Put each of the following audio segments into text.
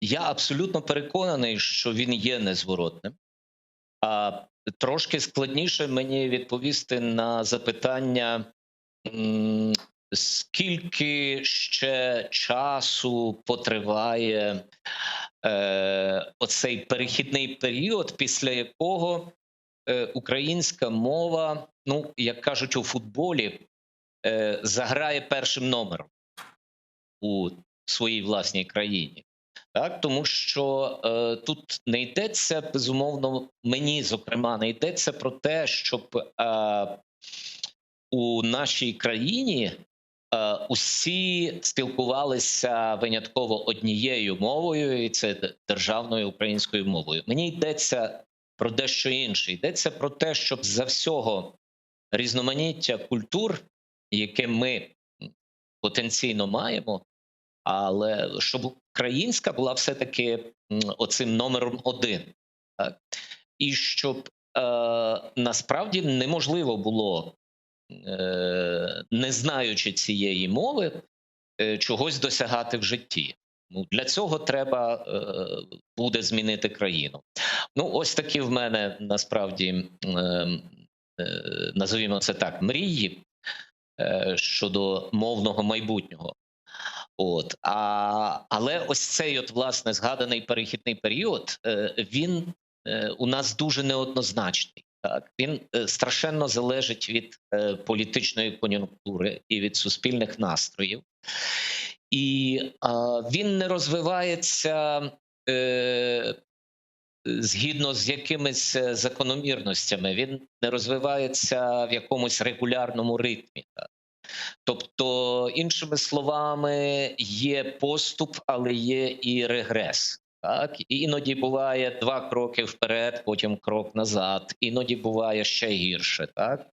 Я абсолютно переконаний, що він є незворотним. А трошки складніше мені відповісти на запитання, м, скільки ще часу потриває оцей перехідний період, після якого українська мова, ну, як кажуть у футболі, заграє першим номером у своїй власній країні. Так, тому що тут не йдеться, безумовно, мені, зокрема, не йдеться про те, щоб у нашій країні усі спілкувалися винятково однією мовою, і це державною українською мовою. Мені йдеться про дещо інше. Йдеться про те, щоб за всього різноманіття культур, яке ми потенційно маємо, але щоб українська була все-таки оцим номером один. Так? І щоб насправді неможливо було, не знаючи цієї мови, чогось досягати в житті. Ну, для цього треба буде змінити країну. Ну, ось такі в мене насправді, називаємо це так, мрії щодо мовного майбутнього. Але ось цей от, власне, згаданий перехідний період, він у нас дуже неоднозначний. Так? Він страшенно залежить від політичної кон'юнктури і від суспільних настроїв. І він не розвивається згідно з якимись закономірностями, він не розвивається в якомусь регулярному ритмі. Так? Тобто, іншими словами, є поступ, але є і регрес. Так? І іноді буває 2 кроки вперед, потім крок назад. Іноді буває ще гірше. Так?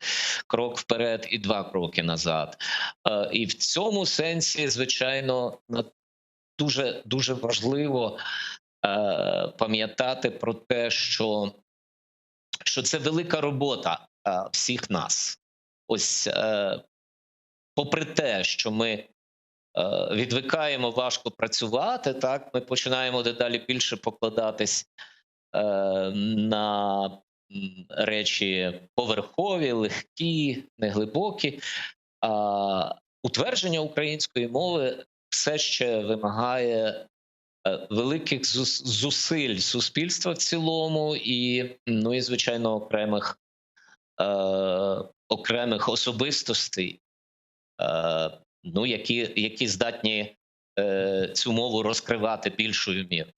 Крок вперед і 2 кроки назад. І в цьому сенсі, звичайно, дуже, дуже важливо пам'ятати про те, що це велика робота всіх нас. Ось попри те, що ми відвикаємо важко працювати, так, ми починаємо дедалі більше покладатись на речі поверхові, легкі, неглибокі. Утвердження української мови все ще вимагає великих зусиль суспільства в цілому і, ну, і звичайно, окремих особистостей, ну, які здатні цю мову розкривати більшою мірою.